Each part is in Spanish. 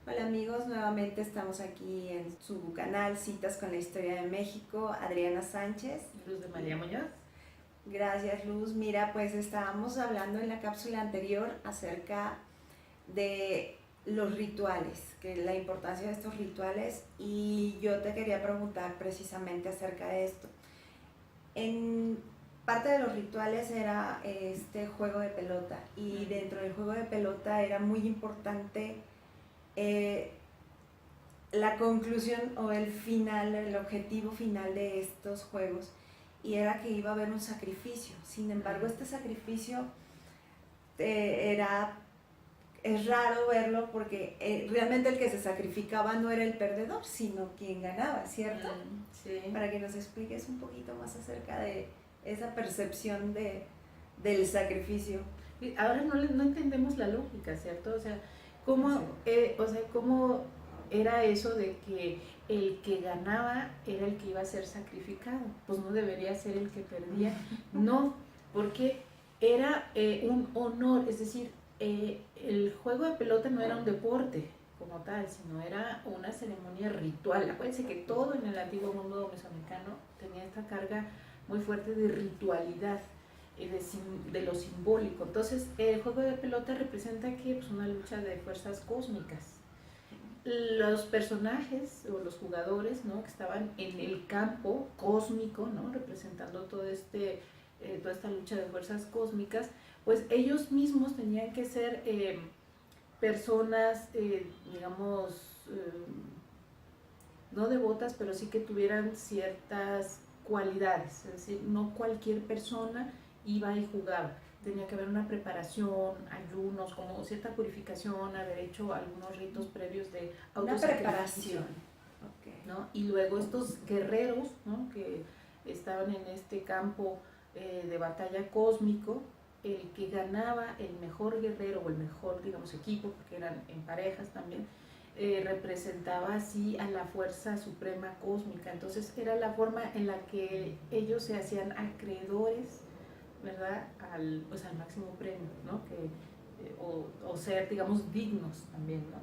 Hola amigos, nuevamente estamos aquí en su canal Citas con la Historia de México, Adriana Sánchez. Luz de María Muñoz. Gracias Luz. Mira, pues estábamos hablando en la cápsula anterior acerca de los rituales, que la importancia de estos rituales, y yo te quería preguntar precisamente acerca de esto. En parte de los rituales era este juego de pelota, y dentro del juego de pelota era muy importante eh, la conclusión o el final, el objetivo final de estos juegos, y era que iba a haber un sacrificio. Sin embargo, este sacrificio era es raro verlo porque realmente el que se sacrificaba no era el perdedor, sino quien ganaba, ¿cierto? Sí. Para que nos expliques un poquito más acerca de esa percepción del sacrificio. Ahora no entendemos la lógica, ¿cierto? O sea, ¿cómo era eso de que el que ganaba era el que iba a ser sacrificado? Pues no debería ser el que perdía. No, porque era un honor, es decir, el juego de pelota no era un deporte como tal, sino era una ceremonia ritual. Acuérdense que todo en el antiguo mundo mesoamericano tenía esta carga muy fuerte de ritualidad, de lo simbólico. Entonces, el juego de pelota representa que pues, una lucha de fuerzas cósmicas. Los personajes o los jugadores, ¿no?, que estaban en el campo cósmico, ¿no?, representando toda esta lucha de fuerzas cósmicas, pues ellos mismos tenían que ser personas, digamos, no devotas, pero sí que tuvieran ciertas cualidades, es decir, no cualquier persona iba y jugaba, tenía que haber una preparación, ayunos, como cierta purificación, haber hecho algunos ritos previos de autosacrificio. Una preparación. Okay. ¿No? Y luego estos guerreros, ¿no?, que estaban en este campo de batalla cósmico, el que ganaba, el mejor guerrero o el mejor, digamos, equipo, porque eran en parejas también, representaba así a la fuerza suprema cósmica. Entonces era la forma en la que ellos se hacían acreedores, ¿verdad?, pues al máximo premio, ¿no?, o ser, digamos, dignos también, ¿no?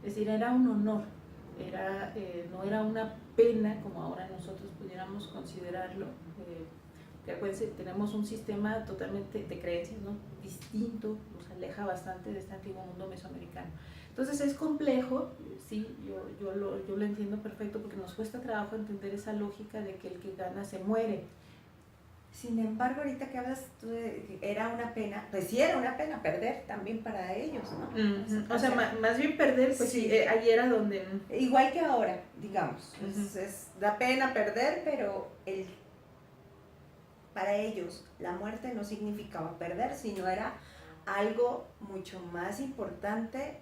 Es decir, era un honor, no era una pena como ahora nosotros pudiéramos considerarlo, que acuérdense, tenemos un sistema totalmente de creencias, ¿no?, distinto, nos aleja bastante de este antiguo mundo mesoamericano. Entonces es complejo, sí, yo lo entiendo perfecto, porque nos cuesta trabajo entender esa lógica de que el que gana se muere. Sin embargo, ahorita que hablas tú de que era una pena, pues sí era una pena perder también para ellos, ¿no? O sea, más bien perder, pues sí, ahí era donde... Igual que ahora, digamos, da pena perder, pero para ellos la muerte no significaba perder, sino era algo mucho más importante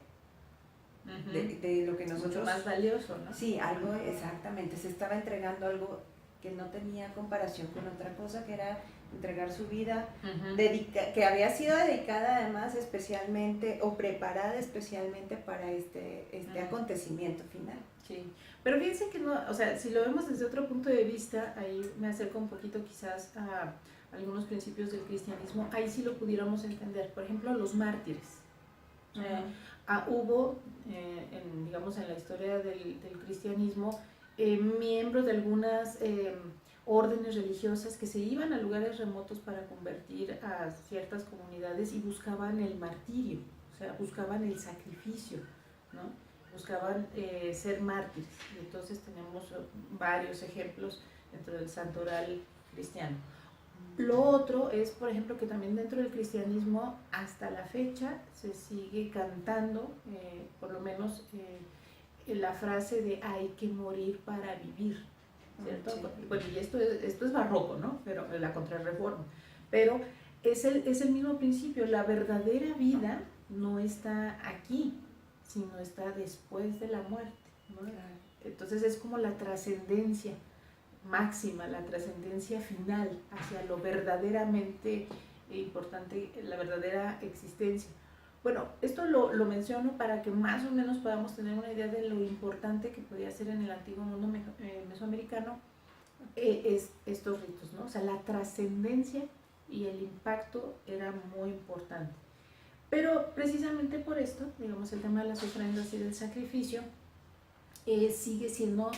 de lo que nosotros... Mucho más valioso, ¿no? Sí, algo exactamente, se estaba entregando algo que no tenía comparación con otra cosa, que era entregar su vida, que había sido dedicada además especialmente o preparada especialmente para este acontecimiento final. Sí, pero fíjense que no, o sea, si lo vemos desde otro punto de vista, ahí me acerco un poquito quizás a algunos principios del cristianismo, ahí sí lo pudiéramos entender. Por ejemplo, los mártires. Hubo, digamos, en la historia del cristianismo, miembros de algunas órdenes religiosas que se iban a lugares remotos para convertir a ciertas comunidades y buscaban el martirio, o sea, buscaban el sacrificio, ¿no? Buscaban ser mártires. Y entonces tenemos varios ejemplos dentro del santoral cristiano. Lo otro es, por ejemplo, que también dentro del cristianismo hasta la fecha se sigue cantando, por lo menos la frase de hay que morir para vivir, ¿cierto? Sí. Bueno, y esto es barroco, ¿no? Pero la Contrarreforma. Pero es el mismo principio, la verdadera vida no está aquí, sino está después de la muerte, ¿no? Entonces es como la trascendencia máxima, la trascendencia final hacia lo verdaderamente importante, la verdadera existencia. Bueno, esto lo menciono para que más o menos podamos tener una idea de lo importante que podía ser en el antiguo mundo mesoamericano estos ritos, ¿no? O sea, la trascendencia y el impacto era muy importante. Pero precisamente por esto, digamos, el tema de las ofrendas y del sacrificio sigue siendo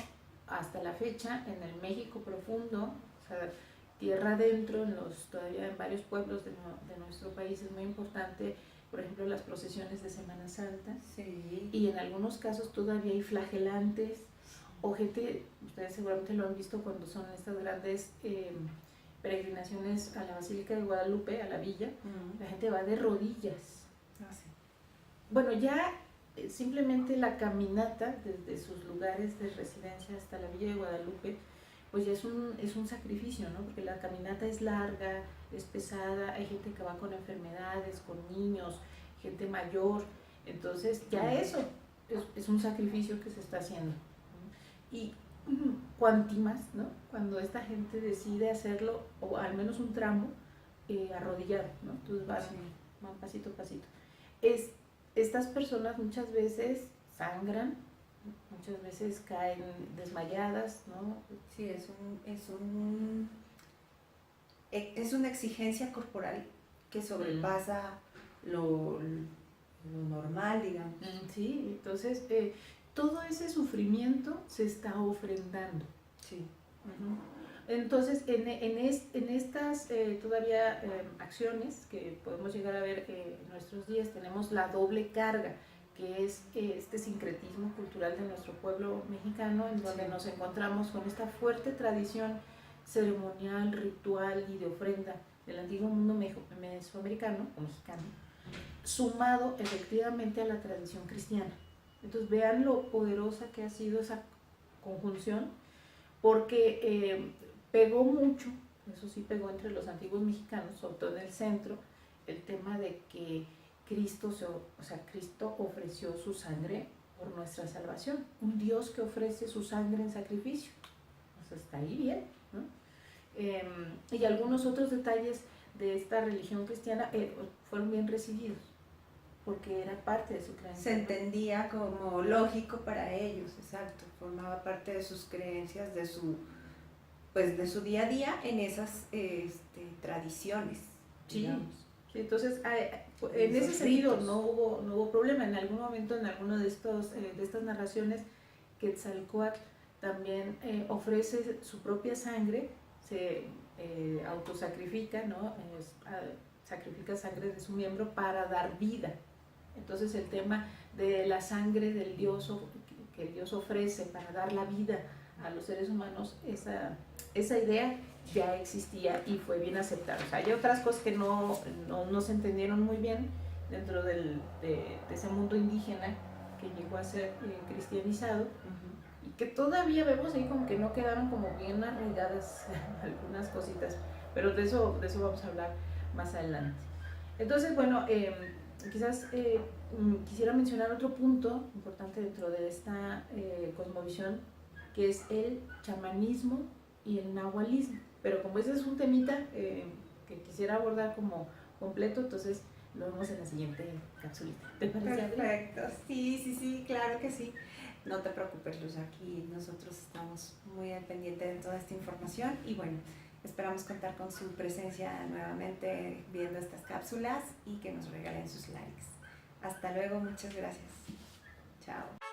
hasta la fecha en el México profundo, o sea, tierra adentro, todavía en varios pueblos de nuestro país es muy importante, por ejemplo, las procesiones de Semana Santa, Sí. y en algunos casos todavía hay flagelantes, o gente, ustedes seguramente lo han visto cuando son estas grandes peregrinaciones a la Basílica de Guadalupe, a la villa, la gente va de rodillas. Ah, sí. Bueno, ya simplemente la caminata desde sus lugares de residencia hasta la Villa de Guadalupe, pues ya es un sacrificio, ¿no? Porque la caminata es larga, es pesada, hay gente que va con enfermedades, con niños, gente mayor, entonces ya eso es un sacrificio que se está haciendo, ¿no? Y cuanti más, ¿no? Cuando esta gente decide hacerlo, o al menos un tramo, arrodillado, ¿no? Entonces van pasito a pasito. Estas personas muchas veces sangran, muchas veces caen desmayadas, ¿no? Sí, es una exigencia corporal que sobrepasa lo normal, digamos. Sí, entonces todo ese sufrimiento se está ofrendando. Sí. Entonces, en estas todavía acciones que podemos llegar a ver en nuestros días, tenemos la doble carga, que es este sincretismo cultural de nuestro pueblo mexicano, en donde nos encontramos con esta fuerte tradición ceremonial, ritual y de ofrenda del antiguo mundo mesoamericano o mexicano, sumado efectivamente a la tradición cristiana. Entonces vean lo poderosa que ha sido esa conjunción, porque pegó mucho, eso sí pegó entre los antiguos mexicanos, sobre todo en el centro, el tema de que Cristo ofreció su sangre por nuestra salvación, un Dios que ofrece su sangre en sacrificio, o sea, está ahí bien, ¿no? Y algunos otros detalles de esta religión cristiana fueron bien recibidos, porque era parte de su creencia. Se entendía como lógico para ellos, exacto, formaba parte de sus creencias, de su día a día en esas tradiciones, digamos. Sí, entonces en ese sentido no hubo problema. En algún momento, en alguno de estas narraciones, Quetzalcóatl también ofrece su propia sangre, se autosacrifica, ¿no? Sacrifica sangre de su miembro para dar vida. Entonces el tema de la sangre del Dios que Dios ofrece para dar la vida a los seres humanos, esa idea ya existía y fue bien aceptada. O sea, hay otras cosas que no se entendieron muy bien dentro de ese mundo indígena que llegó a ser cristianizado, y que todavía vemos ahí como que no quedaron como bien arraigadas algunas cositas, pero de eso vamos a hablar más adelante. Entonces, bueno, quizás quisiera mencionar otro punto importante dentro de esta cosmovisión, que es el chamanismo y el nahualismo. Pero como ese es un temita que quisiera abordar como completo, entonces lo vemos en la siguiente capsulita. ¿Te parece? Perfecto, sí, claro que sí. No te preocupes, Luz, aquí nosotros estamos muy al pendiente de toda esta información y bueno, esperamos contar con su presencia nuevamente viendo estas cápsulas y que nos regalen sus likes. Hasta luego, muchas gracias. Chao.